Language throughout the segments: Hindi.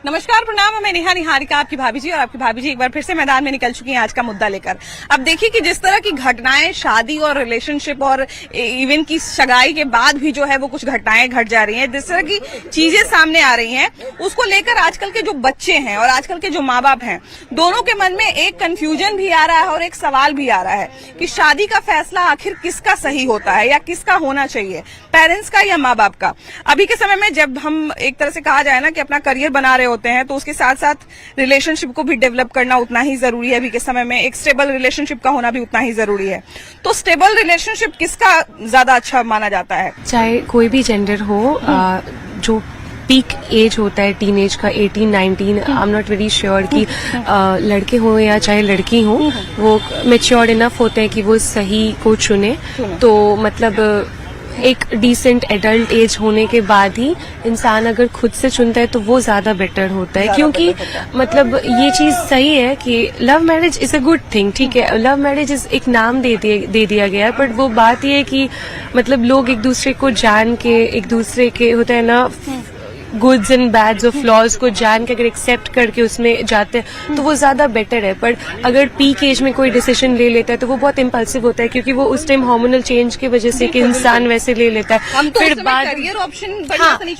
नमस्कार, प्रणाम। मैं नेहा निहारिका, आपकी भाभी जी, और आपकी भाभी जी एक बार फिर से मैदान में निकल चुकी हैं आज का मुद्दा लेकर। अब देखिए कि जिस तरह की घटनाएं शादी और रिलेशनशिप और इवन की सगाई के बाद भी जो है वो कुछ घटनाएं घट जा रही हैं, जिस तरह की चीजें सामने आ रही हैं, उसको लेकर आजकल के जो बच्चे हैं और आजकल के जो माँ बाप हैं, दोनों के मन में एक कंफ्यूजन भी आ रहा है और एक सवाल भी आ रहा है कि शादी का फैसला आखिर किसका सही होता है या किसका होना चाहिए, पेरेंट्स का या माँ बाप का। अभी के समय में जब हम एक तरह से कहा जाए ना कि अपना करियर बना रहे होते हैं, तो उसके साथ साथ रिलेशनशिप को भी डेवलप करना उतना ही जरूरी है। अभी के समय में एक स्टेबल रिलेशनशिप का होना भी उतना ही जरूरी है। तो स्टेबल रिलेशनशिप किसका ज्यादा अच्छा माना जाता है? चाहे कोई भी जेंडर हो, जो पीक एज होता है टीनेज का 18-19, I am not very sure कि लड़के हो या चाहे लड़की हो, वो मैच्योर इनफ होते हैं कि वो सही को चुने। तो मतलब एक डिसेंट एडल्ट एज होने के बाद ही इंसान अगर खुद से चुनता है तो वो ज्यादा बेटर होता है, क्योंकि मतलब ये चीज सही है कि love marriage is a good thing. ठीक है, लव मैरिज इज एक नाम दे दिया गया है, बट वो बात ये है कि मतलब लोग एक दूसरे को जान के, एक दूसरे के होता है ना गुड्स एंड बैड्स और फ्लॉज को जान के अगर एक्सेप्ट करके उसमें जाते हैं तो वो ज्यादा बेटर है। पर अगर पीक एज में कोई डिसीजन ले लेता है तो वो बहुत इम्पल्सिव होता है, क्योंकि वो उस टाइम हार्मोनल चेंज की वजह से कि इंसान वैसे ले लेता है, फिर बाद करियर ऑप्शन नहीं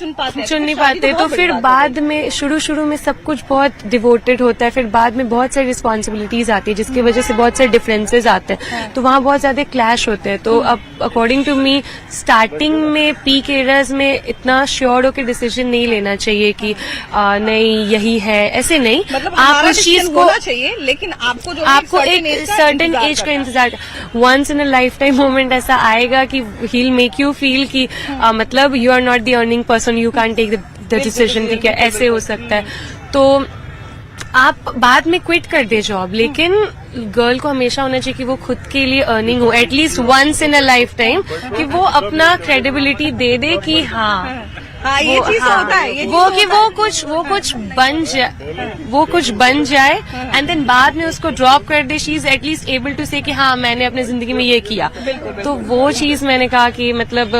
चुन नहीं पाते, तो फिर बाद में शुरू में सब कुछ बहुत डिवोटेड होता है, फिर बाद में बहुत सारी रिस्पॉन्सिबिलिटीज आती है जिसकी वजह से बहुत सारे डिफरेंसेज आते हैं, तो वहाँ बहुत ज्यादा क्लैश होते हैं। तो अब अकॉर्डिंग टू मी स्टार्टिंग में पीक एराज में इतना श्योर होकर डिसीजन नहीं लेना चाहिए कि नहीं यही है, ऐसे नहीं। मतलब आप उस चीज को चाहिए, लेकिन आपको एक सर्टेन एज का इंतजार, once in a lifetime moment ऐसा आएगा कि he will make you feel कि मतलब you are not the earning person, you can take the decision. ठीक है, ऐसे हो सकता है, तो आप बाद में क्विट कर दे जॉब, लेकिन गर्ल को हमेशा होना चाहिए कि वो खुद के लिए अर्निंग हो, at least once in a lifetime, कि वो अपना क्रेडिबिलिटी दे दे कि ये चीज होता है, वो कुछ बन जाए एंड देन बाद में उसको ड्रॉप कर दे, she is at least able to say कि हाँ मैंने अपनी जिंदगी में ये किया। तो वो चीज मैंने कहा कि मतलब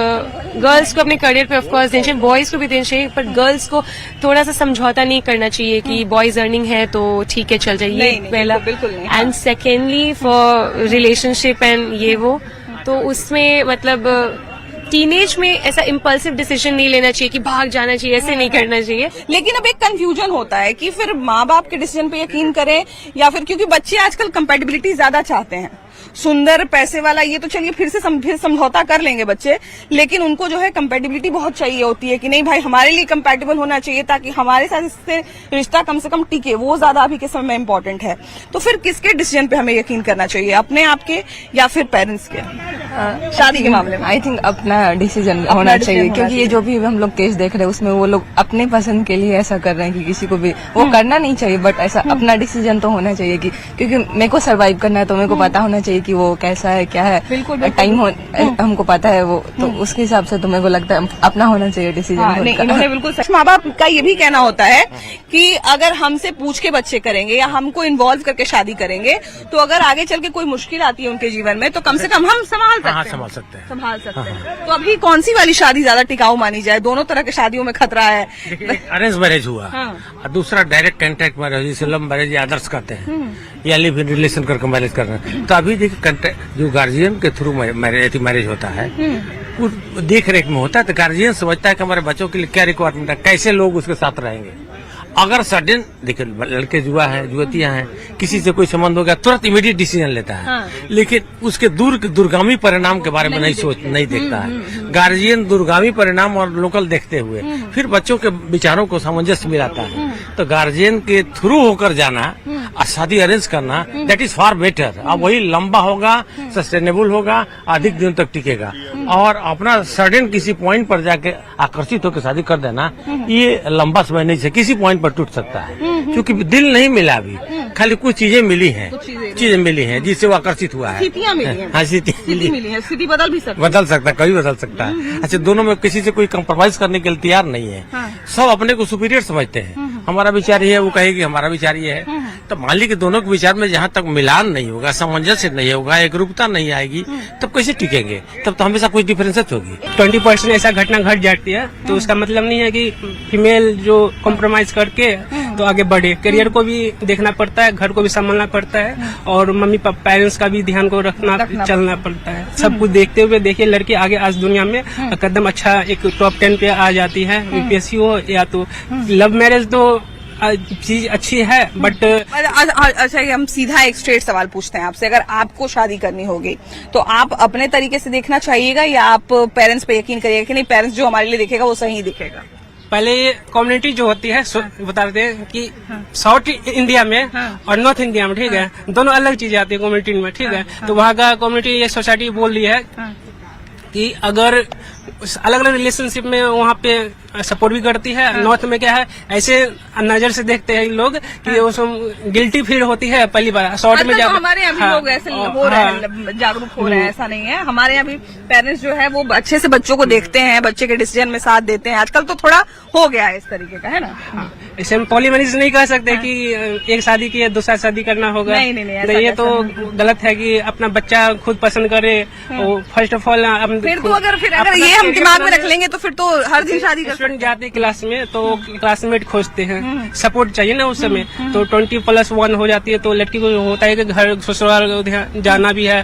गर्ल्स को अपने करियर पे ऑफकोर्स देना चाहिए, बॉयज को भी देना चाहिए, पर गर्ल्स को थोड़ा सा समझौता नहीं करना चाहिए कि बॉयज अर्निंग है तो ठीक है चल जाइए, पहला। And secondly for relationship and ये वो, तो उसमें मतलब टीनेज में ऐसा इम्पल्सिव डिसीजन नहीं लेना चाहिए कि भाग जाना चाहिए, ऐसे नहीं करना चाहिए। लेकिन अब एक कंफ्यूजन होता है कि फिर माँ बाप के डिसीजन पे यकीन करें या फिर, क्योंकि बच्चे आजकल कंपैटिबिलिटी ज्यादा चाहते हैं, सुंदर पैसे वाला, ये तो चलिए फिर समझौता कर लेंगे बच्चे, लेकिन उनको जो है कंपैटिबिलिटी बहुत चाहिए होती है कि नहीं भाई हमारे लिए कंपैटिबल होना चाहिए ताकि हमारे साथ इससे रिश्ता कम से कम टिके, वो ज्यादा अभी के समय में इम्पोर्टेंट है। तो फिर किसके डिसीजन पे हमें यकीन करना चाहिए, अपने आप के या फिर पेरेंट्स के? शादी के मामले में आई थिंक अपना डिसीजन होना चाहिए, क्योंकि ये जो भी हम लोग केस देख रहे हैं उसमें वो लोग अपने पसंद के लिए ऐसा कर रहे हैं कि किसी को भी वो करना नहीं चाहिए, बट ऐसा अपना डिसीजन तो होना चाहिए कि क्योंकि मेरे को सर्वाइव करना है तो मेरे को पता होना चाहिए कि वो कैसा है, क्या है, टाइम हमको पता है वो, तो उसके हिसाब से तो मेरे को लगता है अपना होना चाहिए डिसीजन। इन्होंने बिल्कुल सच। माँ बाप का ये भी कहना होता है कि अगर हमसे पूछ के बच्चे करेंगे या हमको इन्वॉल्व करके शादी करेंगे तो अगर आगे चल के कोई मुश्किल आती है उनके जीवन में तो कम से कम हम संभाल सकते हैं। तो अभी कौन सी वाली शादी ज्यादा टिकाऊ मानी जाए? दोनों तरह की शादियों में खतरा है। अरेंज मैरिज हुआ और दूसरा डायरेक्ट कॉन्ट्रैक्ट मैरिज, जिसे लव मैरिज आदर्श कहते हैं, या लिव इन रिलेशन करके मैरिज करना। तो अभी देखिए जो गार्जियन के थ्रू मैरिज होता है वो देख रेख में होता है, तो गार्जियन समझता है कि हमारे बच्चों के लिए क्या रिक्वायरमेंट है, कैसे लोग उसके साथ रहेंगे। अगर सडन देखिए लड़के जुआ है, जुवतियां हैं, किसी से कोई संबंध हो गया तुरंत इमीडिएट डिसीजन लेता है, लेकिन उसके दूरगामी परिणाम के बारे में नहीं देखता है। गार्जियन दूरगामी परिणाम और लोकल देखते हुए फिर बच्चों के विचारों को सामंजस्य मिलाता है। तो गार्जियन के थ्रू होकर जाना और शादी अरेंज करना, दैट इज फार बेटर। अब वही लंबा होगा, सस्टेनेबल होगा, अधिक दिन तक टिकेगा। और अपना सडन किसी पॉइंट पर जाके आकर्षित होकर शादी कर देना, ये लंबा समय नहीं से किसी पॉइंट पर टूट सकता है, क्योंकि दिल नहीं मिला अभी, खाली कुछ चीजें मिली हैं जिससे वो आकर्षित हुआ है। स्थितियां मिली हैं। हाँ, स्थिति मिली है, स्थिति बदल सकता है, कभी बदल सकता है। अच्छा, दोनों में किसी से कोई कंप्रोमाइज करने के लिए तैयार नहीं है। सब अपने को सुपीरियर समझते हैं, हमारा विचार ये है, वो कहेगी हमारा विचार ये है। तो मान ली कि दोनों के विचार में जहाँ तक मिलान नहीं होगा, सामंजस्य नहीं होगा, एकरूपता नहीं आएगी, तब कैसे टिकेंगे? तब तो हमेशा कुछ डिफरेंसेस होगी। 20% ऐसा घटना घट जाती है तो उसका मतलब नहीं है कि फीमेल जो कॉम्प्रोमाइज करके तो आगे बढ़े। करियर को भी देखना पड़ता है, घर को भी संभालना पड़ता है और मम्मी पापा पेरेंट्स का भी ध्यान को रखना चलना पड़ता है। सब कुछ देखते हुए देखिए लड़की आगे आज दुनिया में कदम अच्छा एक टॉप 10 पे आ जाती है। यूपीएससी हो या तो लव मैरिज तो चीज अच्छी है बट अच्छा, हम सीधा एक स्ट्रेट सवाल पूछते हैं आपसे, अगर आपको शादी करनी होगी तो आप अपने तरीके से देखना चाहिएगा या आप पेरेंट्स पे यकीन करिएगा कि नहीं पेरेंट्स जो हमारे लिए दिखेगा वो सही दिखेगा? पहले कम्युनिटी जो होती है बता देते हैं कि साउथ इंडिया में और नॉर्थ इंडिया में, ठीक है, दोनों अलग चीजें आती है कम्युनिटी में, ठीक है। तो वहाँ का कम्युनिटी ये सोसाइटी बोल रही है कि अगर अलग अलग रिलेशनशिप में वहाँ पे सपोर्ट भी करती है। नॉर्थ में क्या है, ऐसे नजर से देखते हैं लोग कि उसमें गिल्टी फील होती है पहली बार। शॉर्ट में हमारे यहाँ भी लोग ऐसे हो रहे हैं, जागरूक हो रहे हैं, ऐसा नहीं है। हमारे यहाँ भी पेरेंट्स जो है वो अच्छे से बच्चों को देखते हैं, बच्चे के डिसीजन में साथ देते हैं। आजकल तो थोड़ा हो गया है इस तरीके का, है ना। इसे हम पॉलीमैरिज नहीं कह सकते कि एक शादी की है दूसरा शादी करना होगा। नहीं, ये तो गलत है कि अपना बच्चा खुद पसंद करे। फर्स्ट ऑफ ऑल फिर तो अगर ये हम दिमाग में रख लेंगे तो फिर तो हर दिन शादी कर स्टूडेंट जाते हैं क्लास में तो क्लासमेट खोजते हैं, सपोर्ट चाहिए ना उस समय। तो 20+1 हो जाती है तो लड़की को होता है कि घर ससुराल जाना भी है,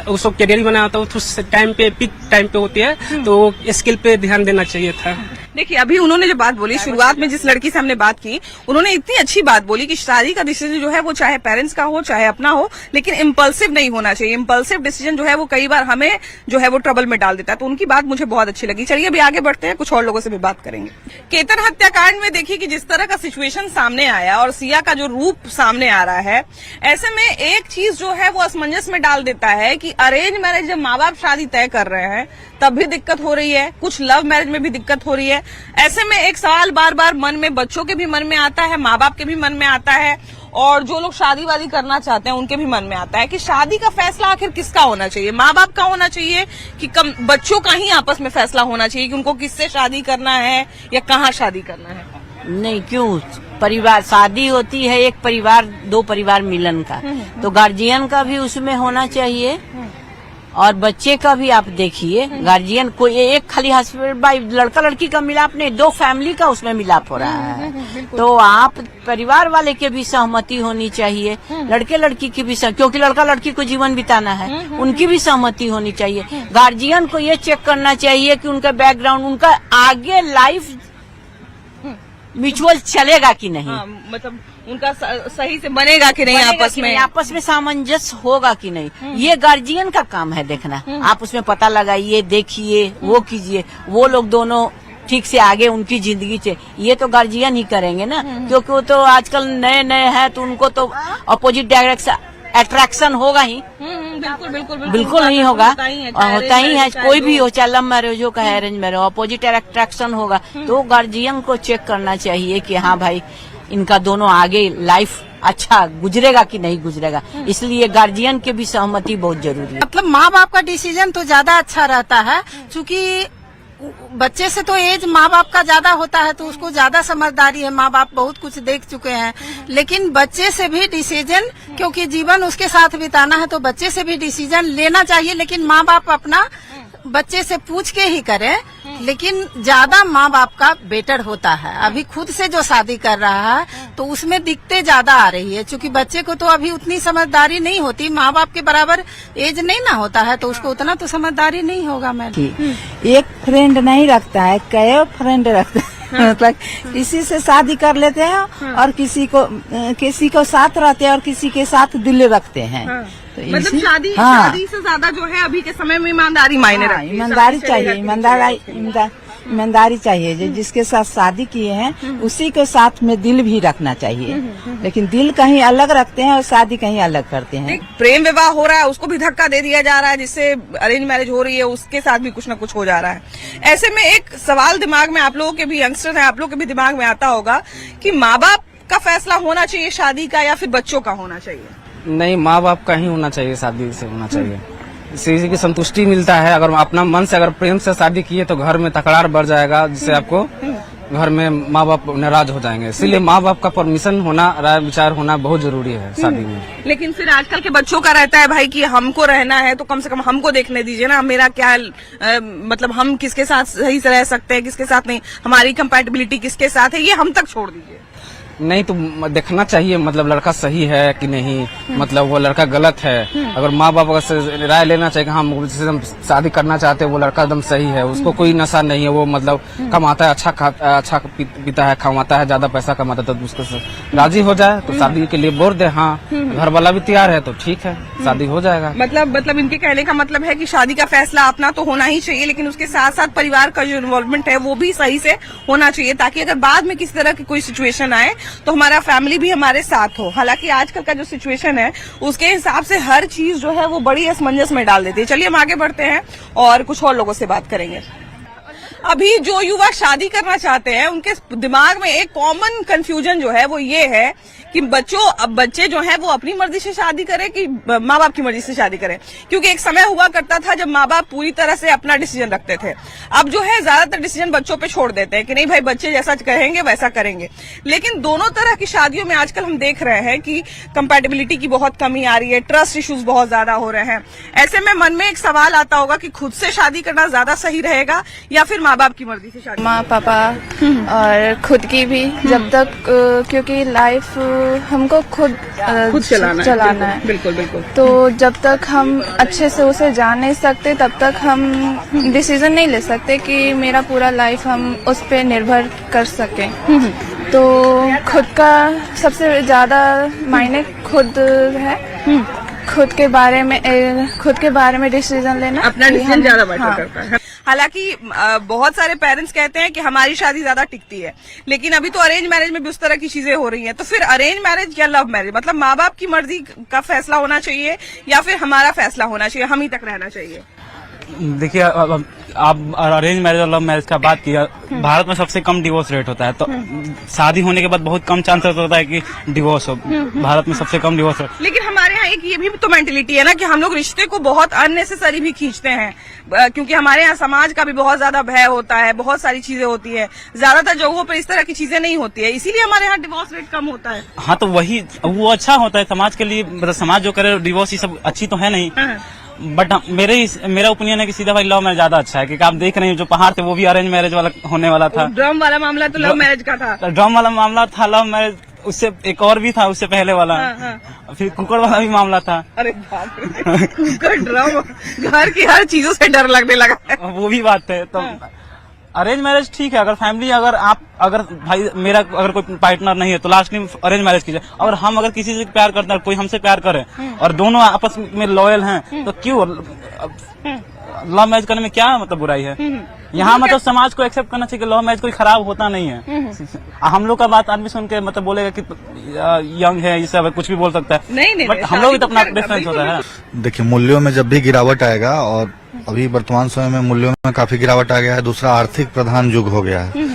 उसको करियर बनाना होता है, उस टाइम पे पीक टाइम पे होती है तो स्किल पे ध्यान देना चाहिए था। देखिए अभी उन्होंने जो बात बोली शुरुआत में, जिस लड़की से हमने बात की, उन्होंने इतनी अच्छी बात बोली कि शादी का डिसीजन जो है वो चाहे पेरेंट्स का हो चाहे अपना हो, लेकिन इम्पल्सिव नहीं होना चाहिए। इम्पल्सिव डिसीजन जो है वो कई बार हमें जो है वो ट्रबल में डाल देता है। तो उनकी बात मुझे बहुत अच्छी लगी। चलिए अभी आगे बढ़ते हैं, कुछ और लोगों से भी बात करेंगे। केतन हत्याकांड में देखिए कि जिस तरह का सिचुएशन सामने आया और सिया का जो रूप सामने आ रहा है, ऐसे में एक चीज जो है वो असमंजस में डाल देता है कि अरेंज मैरिज जब माँ बाप शादी तय कर रहे हैं तब भी दिक्कत हो रही है, कुछ लव मैरिज में भी दिक्कत हो रही है। ऐसे में एक सवाल बार बार मन में, बच्चों के भी मन में आता है, माँ बाप के भी मन में आता है और जो लोग शादी वादी करना चाहते हैं उनके भी मन में आता है कि शादी का फैसला आखिर किसका होना चाहिए? माँ बाप का होना चाहिए कि बच्चों का ही आपस में फैसला होना चाहिए कि उनको किससे शादी करना है या कहाँ शादी करना है? नहीं, क्यों? परिवार शादी होती है एक परिवार दो परिवार मिलन का, तो गार्जियन का भी उसमें होना चाहिए और बच्चे का भी। आप देखिए गार्जियन को एक खाली हस्बैंड वाइफ लड़का लड़की का मिलाप नहीं, दो फैमिली का उसमें मिलाप हो रहा है। तो आप परिवार वाले के भी सहमति होनी चाहिए, लड़के लड़की की भी क्योंकि लड़का लड़की को जीवन बिताना है, उनकी भी सहमति होनी चाहिए। गार्जियन को ये चेक करना चाहिए कि उनका बैकग्राउंड, उनका आगे लाइफ म्यूचुअल चलेगा कि नहीं, मतलब उनका सही से बनेगा कि नहीं, आपस में सामंजस्य होगा कि नहीं। ये गार्जियन का काम है देखना। आप उसमें पता लगाइए, देखिए, वो कीजिए, वो लोग दोनों ठीक से आगे उनकी जिंदगी से, ये तो गार्जियन ही करेंगे ना, क्योंकि वो तो आजकल नए नए हैं तो उनको तो अपोजिट डायरेक्शन अट्रैक्शन होगा ही। बिल्कुल नहीं होगा, होता ही है, कोई भी हो, चाहे लव मैरिज हो चाहे अरेंज मैरिज हो, अपोजिट अट्रैक्शन होगा। तो गार्जियन को चेक करना चाहिए कि हाँ भाई इनका दोनों आगे लाइफ अच्छा गुजरेगा कि नहीं गुजरेगा, इसलिए गार्जियन की भी सहमति बहुत जरूरी है। मतलब माँ बाप का डिसीजन तो ज्यादा अच्छा रहता है, क्योंकि बच्चे से तो एज माँ बाप का ज्यादा होता है तो उसको ज्यादा समझदारी है, माँ बाप बहुत कुछ देख चुके हैं। लेकिन बच्चे से भी डिसीजन, क्योंकि जीवन उसके साथ बिताना है, तो बच्चे से भी डिसीजन लेना चाहिए। लेकिन माँ बाप अपना बच्चे से पूछ के ही करें, लेकिन ज्यादा माँ बाप का बेटर होता है। अभी खुद से जो शादी कर रहा है तो उसमें दिक्कतें ज्यादा आ रही है, क्योंकि बच्चे को तो अभी उतनी समझदारी नहीं होती, माँ बाप के बराबर एज नहीं ना होता है, तो उसको उतना तो समझदारी नहीं होगा। मैं एक फ्रेंड नहीं रखता है, कई फ्रेंड रखता है। मतलब किसी से शादी कर लेते हैं और किसी को साथ रहते हैं और किसी के साथ दिल रखते हैं। तो मतलब शादी से ज्यादा जो है अभी के समय में ईमानदारी मायने रखती है। ईमानदारी चाहिए, ईमानदारी चाहिए। जिसके साथ शादी किए हैं उसी के साथ में दिल भी रखना चाहिए, लेकिन दिल कहीं अलग रखते हैं और शादी कहीं अलग करते हैं। प्रेम विवाह हो रहा है उसको भी धक्का दे दिया जा रहा है, जिससे अरेंज मैरिज हो रही है उसके साथ भी कुछ न कुछ हो जा रहा है। ऐसे में एक सवाल दिमाग में, आप लोगों के भी यंगस्टर हैं, आप लोगों के भी दिमाग में आता होगा कि माँ बाप का फैसला होना चाहिए शादी का या फिर बच्चों का होना चाहिए? नहीं, माँ बाप का ही होना चाहिए, शादी से होना चाहिए। इसी की संतुष्टि मिलता है। अगर अपना मन से अगर प्रेम से शादी किए तो घर में तकरार बढ़ जाएगा, जिससे आपको घर में माँ बाप नाराज हो जाएंगे। इसलिए माँ बाप का परमिशन होना, राय विचार होना बहुत जरूरी है शादी में। लेकिन फिर आजकल के बच्चों का रहता है भाई कि हमको रहना है तो कम से कम हमको देखने दीजिए ना, मेरा क्या मतलब हम किसके साथ सही से रह सकते हैं, किसके साथ नहीं, हमारी कंपैटिबिलिटी किसके साथ है, ये हम तक छोड़ दीजिए। नहीं तो देखना चाहिए मतलब लड़का सही है कि नहीं, मतलब वो लड़का गलत है। अगर माँ बाप से राय लेना चाहिए कि हाँ जिससे हम शादी करना चाहते हैं वो लड़का एकदम सही है, उसको कोई नशा नहीं है, वो मतलब कमाता है, अच्छा पीता है, कमाता है, ज्यादा पैसा कमाता है, तो उसको राजी हो जाए तो शादी के लिए बोल दे। हाँ घर वाला भी तैयार है तो ठीक है, शादी हो जाएगा। मतलब इनके कहने का मतलब है कि शादी का फैसला अपना तो होना ही चाहिए, लेकिन उसके साथ साथ परिवार का जो इन्वॉल्वमेंट है वो भी सही से होना चाहिए, ताकि अगर बाद में किसी तरह की कोई सिचुएशन आए तो हमारा फैमिली भी हमारे साथ हो। हालांकि आजकल का जो सिचुएशन है उसके हिसाब से हर चीज जो है वो बड़ी असमंजस में डाल देती है। चलिए हम आगे बढ़ते हैं और कुछ और लोगों से बात करेंगे। अभी जो युवा शादी करना चाहते हैं उनके दिमाग में एक कॉमन कंफ्यूजन जो है वो ये है कि बच्चे जो हैं वो अपनी मर्जी से शादी करें कि माँ बाप की मर्जी से शादी करें, क्योंकि एक समय हुआ करता था जब माँ बाप पूरी तरह से अपना डिसीजन रखते थे। अब जो है ज्यादातर डिसीजन बच्चों पे छोड़ देते हैं कि नहीं भाई बच्चे जैसा कहेंगे वैसा करेंगे। लेकिन दोनों तरह की शादियों में आजकल हम देख रहे हैं कि कंपैटिबिलिटी की बहुत कमी आ रही है, ट्रस्ट इश्यूज बहुत ज्यादा हो रहे हैं। ऐसे में मन में एक सवाल आता होगा कि खुद से शादी करना ज्यादा सही रहेगा या फिर माँ बाप की मर्जी से शादी? माँ पापा और खुद की भी, जब तक क्योंकि लाइफ हमको खुद चलाना है। बिल्कुल बिल्कुल। तो जब तक हम अच्छे से उसे जान नहीं सकते तब तक हम डिसीजन नहीं ले सकते कि मेरा पूरा लाइफ हम उस पर निर्भर कर सकें। तो खुद का सबसे ज्यादा मायने खुद है, खुद के बारे में डिसीजन लेना, अपना डिसीजन ज्यादा मैटर करता है। हालांकि बहुत सारे पेरेंट्स कहते हैं कि हमारी शादी ज्यादा टिकती है, लेकिन अभी तो अरेंज मैरिज में भी उस तरह की चीजें हो रही हैं। तो फिर अरेंज मैरिज या लव मैरिज, मतलब माँ बाप की मर्जी का फैसला होना चाहिए या फिर हमारा फैसला होना चाहिए, हम ही तक रहना चाहिए? देखिए आप अरेंज मैरिज और लव मैरिज का बात किया, भारत में सबसे कम डिवोर्स रेट होता है, तो शादी होने के बाद बहुत कम चांसेस होता है कि डिवोर्स हो। भारत में सबसे कम डिवोर्स रेट। लेकिन हमारे यहाँ एक ये भी तो मेंटेलिटी है ना कि हम लोग रिश्ते को बहुत अननेसेसरी भी खींचते हैं, क्योंकि हमारे यहाँ समाज का भी बहुत ज्यादा भय होता है, बहुत सारी चीजें होती है, ज्यादातर जगहों पर इस तरह की चीजें नहीं होती है, इसीलिए हमारे यहाँ डिवोर्स रेट कम होता है। हाँ तो वही वो अच्छा होता है समाज के लिए, मतलब समाज जो करे डिवोर्स ये सब अच्छी तो है नहीं, बट मेरा ओपिनियन है कि सीधा भाई लव मैरिज ज्यादा अच्छा है, क्योंकि आप देख रहे हैं जो पहाड़ थे वो भी अरेंज मैरिज वाला होने वाला था। ड्रम वाला मामला तो लव मैरिज का था। ड्रम वाला मामला था लव मैरिज, उससे एक और भी था उससे पहले वाला। हाँ। फिर कुकर वाला भी मामला था। अरे बाप रे, कुकर ड्रम, घर की हर चीजों से डर लगने लगा है। वो भी बात है। तो अरेंज मैरिज ठीक है, अगर फैमिली अगर भाई मेरा अगर कोई पार्टनर नहीं है तो लास्ट में अरेंज मैरिज कीजिए। अगर हम अगर किसी से प्यार करते हैं, कोई हमसे प्यार करे और दोनों आपस में लॉयल हैं तो क्यों लव मैरिज करने में क्या मतलब बुराई है? यहाँ मतलब समाज को एक्सेप्ट करना चाहिए कि लव मैरिज कोई खराब होता नहीं है। हम लोग का बात आदमी सुन के मतलब बोलेगा कि यंग है, ये सब कुछ भी बोल सकता है, नहीं, बट हम लोग भी तो अपना प्रेफरेंस होता है। देखिए मूल्यों में जब भी गिरावट आएगा, और अभी वर्तमान समय में मूल्यों में काफी गिरावट आ गया है। दूसरा आर्थिक प्रधान युग हो गया है।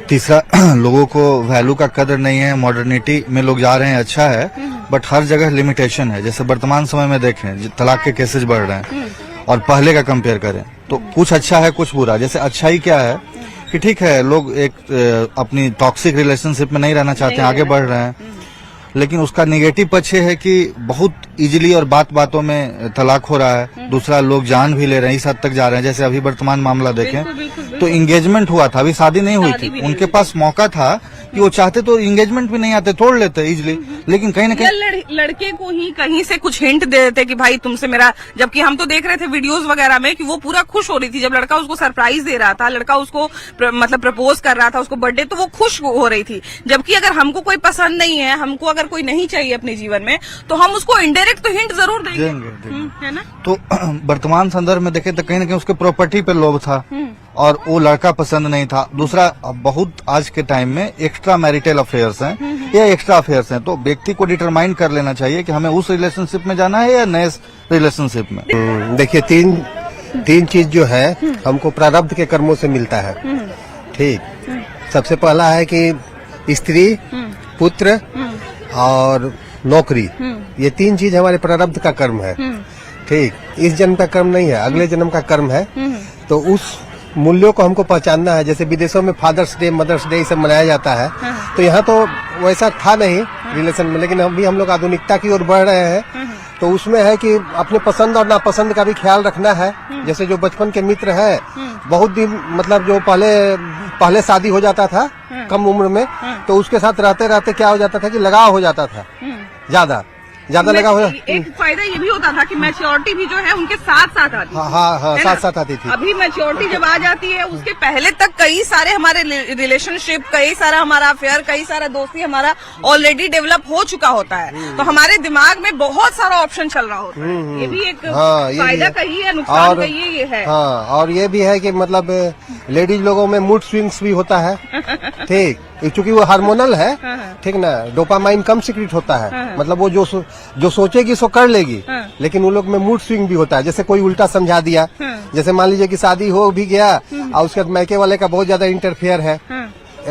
तीसरा लोगों को वैल्यू का कदर नहीं है, मॉडर्निटी में लोग जा रहे हैं, अच्छा है, बट हर जगह लिमिटेशन है। जैसे वर्तमान समय में देखें तलाक के केसेस बढ़ रहे हैं और पहले का कंपेयर करें तो कुछ अच्छा है कुछ बुरा। जैसे अच्छाई क्या है कि ठीक है लोग एक अपनी टॉक्सिक रिलेशनशिप में नहीं रहना चाहते हैं, आगे बढ़ रहे हैं, लेकिन उसका निगेटिव पक्ष है कि बहुत इजीली और बातों में तलाक हो रहा है। दूसरा लोग जान भी ले रहे हैं, इस हद तक जा रहे हैं। जैसे अभी वर्तमान मामला देखें तो एंगेजमेंट हुआ था, अभी शादी नहीं हुई थी, उनके पास मौका था कि वो चाहते तो एंगेजमेंट भी नहीं आते, तोड़ लेते इजीली, लेकिन कहीं ना कहीं लड़के को ही कहीं से कुछ हिंट दे देते कि भाई तुमसे मेरा, जबकि हम तो देख रहे थे वीडियोस वगैरह में कि वो पूरा खुश हो रही थी जब लड़का उसको सरप्राइज दे रहा था, लड़का उसको मतलब प्रपोज कर रहा था उसको बर्थडे, तो वो खुश हो रही थी। जबकि अगर हमको कोई पसंद नहीं है, हमको अगर कोई नहीं चाहिए अपने जीवन में, तो हम उसको इनडायरेक्ट तो हिंट जरूर देंगे। है ना? तो वर्तमान संदर्भ में देखें तो कहीं ना कहीं उसके प्रॉपर्टी पे लोभ था और वो लड़का पसंद नहीं था। दूसरा बहुत आज के टाइम में एक्स्ट्रा मैरिटल अफेयर्स हैं या एक्स्ट्रा अफेयर्स हैं, तो व्यक्ति को डिटरमाइन कर लेना चाहिए कि हमें उस रिलेशनशिप में जाना है या नए रिलेशनशिप में। देखिए तीन चीज जो है हमको प्रारब्ध के कर्मों से मिलता है। ठीक, सबसे पहला है कि स्त्री, पुत्र और नौकरी, ये तीन चीज हमारे प्रारब्ध का कर्म है। ठीक, इस जन्म का कर्म नहीं है, अगले जन्म का कर्म है। तो मूल्यों को हमको पहचानना है। जैसे विदेशों में फादर्स डे, मदर्स डे ये सब मनाया जाता है, तो यहाँ तो वैसा था नहीं रिलेशन में, लेकिन हम लोग आधुनिकता की ओर बढ़ रहे हैं। तो उसमें है कि अपने पसंद और नापसंद का भी ख्याल रखना है। जैसे जो बचपन के मित्र है, बहुत दिन मतलब जो पहले शादी हो जाता था कम उम्र में, तो उसके साथ रहते रहते क्या हो जाता था कि लगाव हो जाता था, ज्यादा लगा हुआ। एक फायदा ये भी होता था कि मैच्योरिटी भी जो है उनके साथ साथ आती थी। हाँ, साथ आती थी। अभी मैच्योरिटी जब आ जाती है, उसके पहले तक कई सारे हमारे रिलेशनशिप, कई सारा हमारा अफेयर, कई सारा दोस्ती हमारा ऑलरेडी डेवलप हो चुका होता है, तो हमारे दिमाग में बहुत सारा ऑप्शन चल रहा होता है। ये भी एक फायदा कही है, नुकसान कही ये है। हाँ, और ये भी है कि मतलब लेडीज लोगों में मूड स्विंग्स भी होता है, ठीक, क्योंकि वो हार्मोनल है, ठीक ना, डोपामाइन कम सीक्रेट होता है, मतलब वो जो सोचेगी सो कर लेगी, लेकिन उन लोग में मूड स्विंग भी होता है। जैसे कोई उल्टा समझा दिया, जैसे मान लीजिए कि शादी हो भी गया और उसके बाद मैके वाले का बहुत ज्यादा इंटरफेयर है,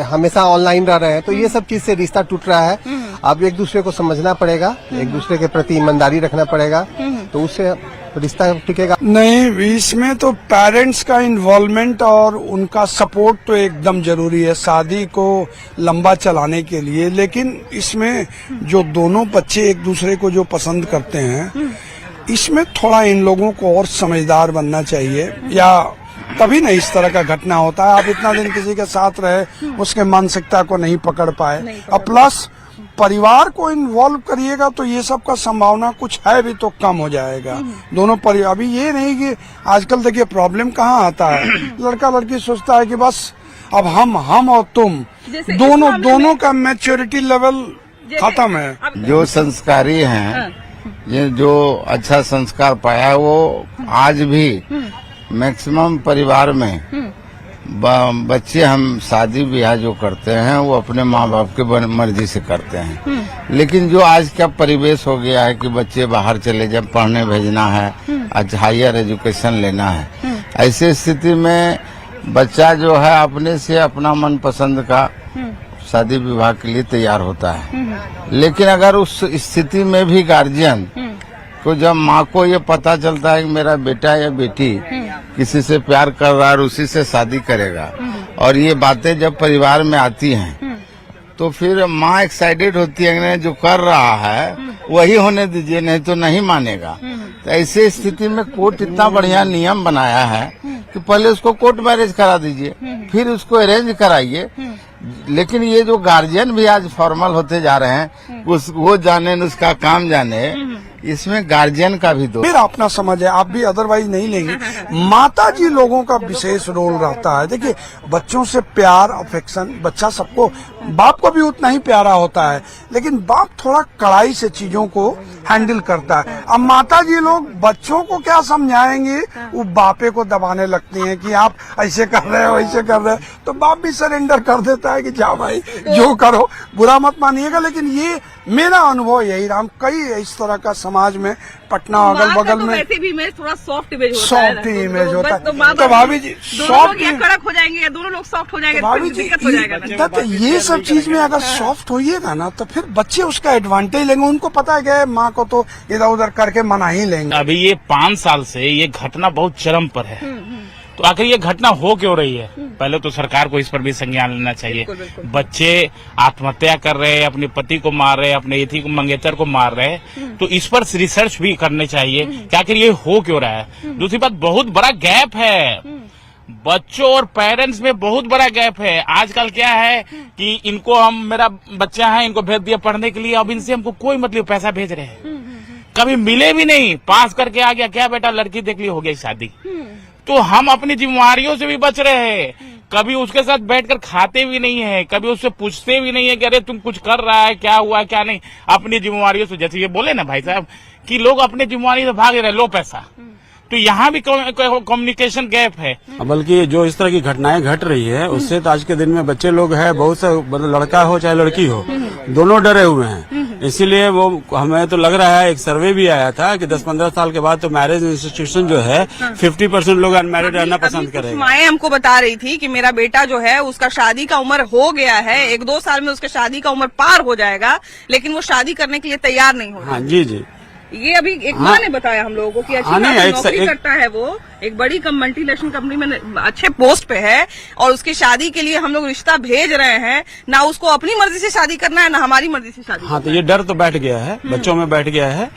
हमेशा ऑनलाइन रह रहे हैं, तो ये सब चीज से रिश्ता टूट रहा है। अब एक दूसरे को समझना पड़ेगा, एक दूसरे के प्रति ईमानदारी रखना पड़ेगा, तो उससे रिश्ता टिकेगा। नहीं, इसमें तो पेरेंट्स का इन्वॉल्वमेंट और उनका सपोर्ट तो एकदम जरूरी है शादी को लंबा चलाने के लिए। लेकिन इसमें जो दोनों बच्चे एक दूसरे को जो पसंद करते हैं, इसमें थोड़ा इन लोगों को और समझदार बनना चाहिए, या तभी ना इस तरह का घटना होता है। आप इतना दिन किसी के साथ रहे, उसके मानसिकता को नहीं पकड़ पाए, और प्लस परिवार को इन्वॉल्व करिएगा तो ये सब का संभावना कुछ है भी तो कम हो जाएगा। दोनों परिवार, अभी ये नहीं कि आजकल देखिए प्रॉब्लम कहाँ आता है, लड़का लड़की सोचता है कि बस अब हम और तुम दोनों का मैच्योरिटी लेवल खत्म है। जो संस्कारी हैं, ये जो अच्छा संस्कार पाया है, वो आज भी मैक्सिमम परिवार में बच्चे हम शादी ब्याह जो करते हैं वो अपने माँ बाप के मर्जी से करते हैं। लेकिन जो आज का परिवेश हो गया है कि बच्चे बाहर चले जाए, पढ़ने भेजना है, अच्छा हायर एजुकेशन लेना है, ऐसे स्थिति में बच्चा जो है अपने से अपना मनपसंद का शादी विवाह के लिए तैयार होता है। लेकिन अगर उस स्थिति में भी गार्जियन को, जब माँ को ये पता चलता है कि मेरा बेटा या बेटी किसी से प्यार कर रहा है और उसी से शादी करेगा, और ये बातें जब परिवार में आती हैं, तो फिर माँ एक्साइटेड होती है कि जो कर रहा है वही होने दीजिए, नहीं तो नहीं मानेगा। तो ऐसे स्थिति में कोर्ट इतना बढ़िया नियम बनाया है कि पहले उसको कोर्ट मैरिज करा दीजिए, फिर उसको अरेंज कराइए। लेकिन ये जो गार्जियन भी आज फॉर्मल होते जा रहे हैं, वो जाने उसका काम जाने, इसमें गार्जियन का भी दोष। मेरा अपना समझ है, आप भी अदरवाइज नहीं लेंगे। माता जी लोगों का विशेष रोल रहता है। देखिए, बच्चों से प्यार, अफेक्शन, बच्चा सबको, बाप को भी उतना ही प्यारा होता है, लेकिन बाप थोड़ा कड़ाई से चीजों को हैंडल करता है। अब माता जी लोग बच्चों को क्या समझाएंगे, वो बापे को दबाने लगती हैं कि आप ऐसे कर रहे हो, ऐसे कर रहे हो, तो बाप भी सरेंडर कर देता है कि जाओ भाई जो करो, बुरा मत मानिएगा। लेकिन ये मेरा अनुभव यही रहा, कई इस तरह का समाज में, पटना अगल बगल में वैसे भी इमेज थोड़ा सॉफ्ट इमेज होता है, सॉफ्ट इमेज होता है। तो भाभी जी सॉफ्ट कड़क हो जाएंगे या दोनों लोग सॉफ्ट हो जाएंगे, भाभी जी दिक्कत हो जाएगा। तो ये सब चीज में अगर सॉफ्ट होइएगा ना, तो फिर बच्चे उसका एडवांटेज लेंगे। उनको पता है कि माँ को तो इधर उधर करके मना ही लेंगे। अभी ये 5 साल से ये घटना बहुत चरम पर है, तो आखिर ये घटना हो क्यों रही है? पहले तो सरकार को इस पर भी संज्ञान लेना चाहिए। बच्चे आत्महत्या कर रहे हैं, अपने पति को मार रहे हैं, अपने यति को, मंगेतर को मार रहे हैं, तो इस पर रिसर्च भी करनी चाहिए कि आखिर ये हो क्यों रहा है। दूसरी बात, बहुत बड़ा गैप है बच्चों और पेरेंट्स में, बहुत बड़ा गैप है। आजकल क्या है कि इनको मेरा बच्चा है, इनको भेज दिया पढ़ने के लिए, अब इनसे हमको कोई मतलब पैसा भेज रहे हैं, कभी मिले भी नहीं, पास करके आ गया, क्या बेटा लड़की देख ली, हो गई शादी। तो हम अपनी जिम्मेवारियों से भी बच रहे हैं, कभी उसके साथ बैठकर खाते भी नहीं है, कभी उससे पूछते भी नहीं है कि अरे तुम कुछ कर रहा है, क्या हुआ क्या नहीं। अपनी जिम्मेवारियों से, जैसे ये बोले ना भाई साहब कि लोग अपनी जिम्मेवारी से भाग रहे, लो पैसा, तो यहाँ भी कम्युनिकेशन गैप है। बल्कि जो इस तरह की घटनाएं घट रही है, उससे तो आज के दिन में बच्चे लोग हैं, बहुत से, मतलब लड़का हो चाहे लड़की हो, दोनों डरे हुए हैं। इसीलिए वो, हमें तो लग रहा है, एक सर्वे भी आया था कि 10-15 साल के बाद तो मैरिज इंस्टीट्यूशन जो है 50% लोग अनमैरिड रहना पसंद करेंगे। माएँ हमको बता रही थी कि मेरा बेटा जो है उसका शादी का उम्र हो गया है, 1-2 साल में उसका शादी का उम्र पार हो जाएगा, लेकिन वो शादी करने के लिए तैयार नहीं हो रहा। हाँ जी जी, ये अभी एक माँ ने बताया हम लोगों को कि अच्छी नौकरी करता है वो, एक बड़ी मल्टीनेशनल कंपनी में अच्छे पोस्ट पे है और उसकी शादी के लिए हम लोग रिश्ता भेज रहे हैं, ना उसको अपनी मर्जी से शादी करना है ना हमारी मर्जी से शादी। हाँ, तो ये डर तो बैठ गया है, बच्चों में बैठ गया है।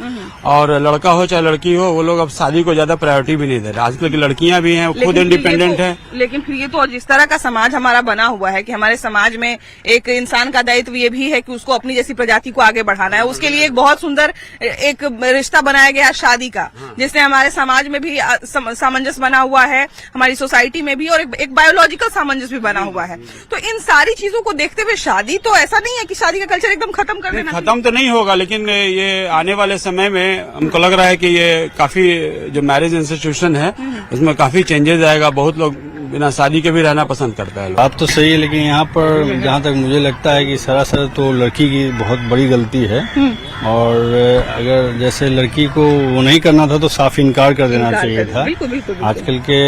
और लड़का हो चाहे लड़की हो, वो लोग अब शादी को ज्यादा प्रायोरिटी भी नहीं दे रहे। आजकल की लड़कियां भी हैं, खुद इंडिपेंडेंट हैं। लेकिन फिर ये तो जिस तरह का समाज हमारा बना हुआ है कि हमारे समाज में एक इंसान का दायित्व ये भी है कि उसको अपनी जैसी प्रजाति को आगे बढ़ाना है। उसके लिए एक बहुत सुंदर एक रिश्ता बनाया गया शादी का, जिससे हमारे समाज में भी सामंजस्य बना हुआ है, हमारी सोसाइटी में भी, और एक बायोलॉजिकल सामंजस्य भी बना हुआ है। तो इन सारी चीजों को देखते हुए शादी तो ऐसा नहीं है कि शादी का कल्चर एकदम खत्म कर देना। खत्म तो नहीं होगा, लेकिन ये आने वाले समय में हमको लग रहा है कि ये काफी जो मैरिज इंस्टीट्यूशन है उसमें काफी चेंजेस आएगा। बहुत लोग बिना शादी के भी रहना पसंद करता है। बात तो सही है, लेकिन यहाँ पर जहाँ तक मुझे लगता है कि सरासर तो लड़की की बहुत बड़ी गलती है। और अगर जैसे लड़की को वो नहीं करना था तो साफ इनकार कर देना चाहिए था। आजकल के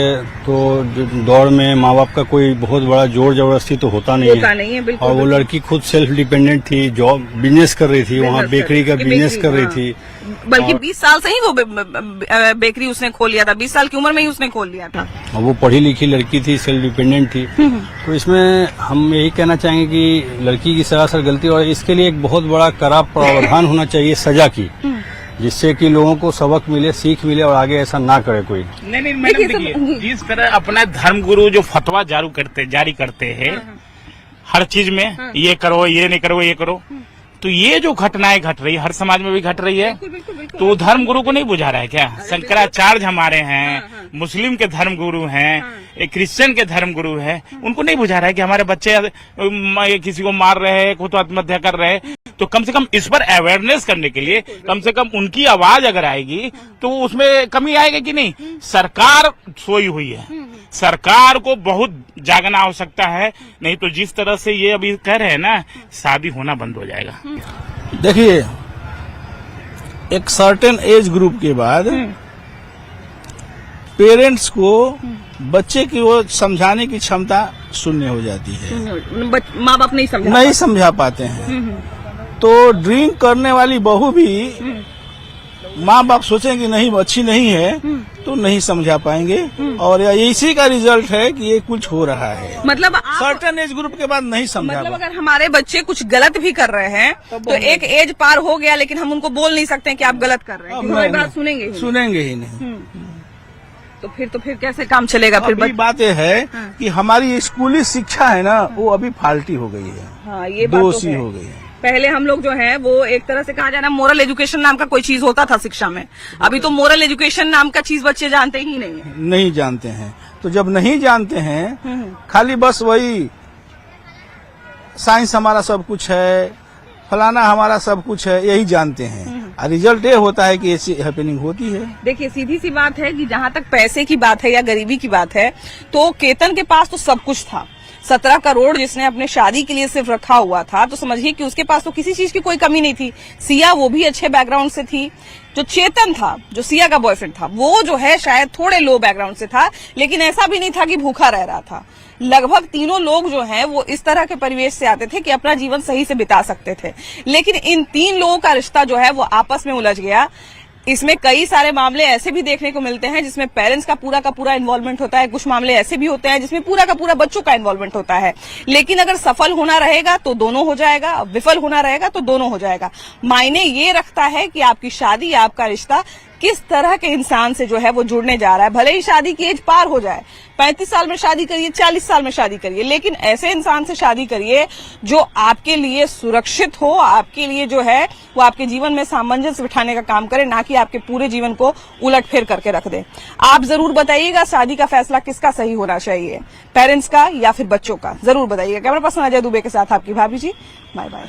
तो दौर में माँ बाप का कोई बहुत बड़ा जोर जबरदस्ती तो होता नहीं है। और वो लड़की खुद सेल्फ डिपेंडेंट थी, जॉब बिजनेस कर रही थी, वहाँ बेकरी का बिजनेस कर रही थी। बल्कि 20 साल से ही वो बेकरी उसने खोल लिया था, 20 साल की उम्र में ही उसने खोल लिया था। और वो पढ़ी लिखी लड़की थी, सेल्फ डिपेंडेंट थी। तो इसमें हम यही कहना चाहेंगे कि लड़की की सरासर गलती, और इसके लिए एक बहुत बड़ा कड़ा प्रावधान होना चाहिए सजा की, जिससे कि लोगों को सबक मिले, सीख मिले और आगे ऐसा ना करे कोई। नहीं मैडम, देखिए जिस तरह अपना धर्मगुरु जो फतवा जारी करते हैं हर चीज में, ये करो, ये नहीं करो, ये करो, तो ये जो घटनाएं घट रही है हर समाज में भी घट रही है। तो धर्मगुरु को नहीं बुझा रहा है क्या? शंकराचार्य हमारे हैं, मुस्लिम के धर्मगुरु हैं, एक क्रिश्चियन के धर्मगुरु हैं, उनको नहीं बुझा रहा है कि हमारे बच्चे किसी को मार रहे हैं, खुद आत्महत्या कर रहे हैं। तो कम से कम इस पर अवेयरनेस करने के लिए कम से कम उनकी आवाज अगर आएगी तो उसमें कमी आएगी कि नहीं? सरकार सोई हुई है, सरकार को बहुत जागना आवश्यकता है, नहीं तो जिस तरह से ये अभी कह रहे हैं ना, शादी होना बंद हो जाएगा। देखिए, एक सर्टेन एज ग्रुप के बाद पेरेंट्स को बच्चे की वो समझाने की क्षमता शून्य हो जाती है। माँ बाप नहीं समझा पाते हैं। तो ड्रिंक करने वाली बहू भी माँ बाप सोचेंगे नहीं अच्छी नहीं है तो नहीं समझा पाएंगे, और इसी का रिजल्ट है कि ये कुछ हो रहा है। मतलब सर्टेन एज ग्रुप के बाद नहीं समझा। मतलब अगर हमारे बच्चे कुछ गलत भी कर रहे हैं तो एक एज पार हो गया, लेकिन हम उनको बोल नहीं सकते कि आप गलत कर रहे हैं, हमारी बात सुनेंगे ही नहीं। तो फिर कैसे काम चलेगा? फिर बात यह है कि हमारी स्कूली शिक्षा है ना, वो अभी फाल्टी हो गई है। हाँ, ये बात दोषी हो गई है। पहले हम लोग जो है वो एक तरह से कहा जाए ना, मोरल एजुकेशन नाम का कोई चीज होता था शिक्षा में। अभी तो मोरल एजुकेशन नाम का चीज बच्चे जानते ही नहीं है। नहीं जानते हैं। तो जब नहीं जानते हैं, खाली बस वही साइंस हमारा सब कुछ है, फलाना हमारा सब कुछ है, यही जानते हैं। रिजल्ट ये होता है कि ऐसी हैपनिंग होती है। देखिए, सीधी सी बात है कि जहाँ तक पैसे की बात है या गरीबी की बात है, तो केतन के पास तो सब कुछ था। 17 करोड़ जिसने अपने शादी के लिए सिर्फ रखा हुआ था, तो समझिए कि उसके पास तो किसी चीज की कोई कमी नहीं थी। सिया वो भी अच्छे बैकग्राउंड से थी। जो चेतन था, जो सिया का बॉयफ्रेंड था, वो जो है शायद थोड़े लो बैकग्राउंड से था, लेकिन ऐसा भी नहीं था कि भूखा रह रहा था। लगभग तीनों लोग जो हैं वो इस तरह के परिवेश से आते थे कि अपना जीवन सही से बिता सकते थे। लेकिन इन 3 लोगों का रिश्ता जो है वो आपस में उलझ गया। इसमें कई सारे मामले ऐसे भी देखने को मिलते हैं जिसमें पेरेंट्स का पूरा इन्वॉल्वमेंट होता है। कुछ मामले ऐसे भी होते हैं जिसमें पूरा का पूरा बच्चों का इन्वॉल्वमेंट होता है। लेकिन अगर सफल होना रहेगा तो दोनों हो जाएगा, विफल होना रहेगा तो दोनों हो जाएगा। मायने ये रखता है कि आपकी शादी, आपका रिश्ता किस तरह के इंसान से जो है वो जुड़ने जा रहा है। भले ही शादी की एज पार हो जाए, 35 साल में शादी करिए, 40 साल में शादी करिए, लेकिन ऐसे इंसान से शादी करिए जो आपके लिए सुरक्षित हो, आपके लिए जो है वो आपके जीवन में सामंजस्य बिठाने का काम करे, ना कि आपके पूरे जीवन को उलटफेर करके रख दे। आप जरूर बताइएगा शादी का फैसला किसका सही होना चाहिए, पेरेंट्स का या फिर बच्चों का? जरूर बताइएगा। कैमरा पर्सन अजय दुबे के साथ आपकी भाभी जी। Bye bye.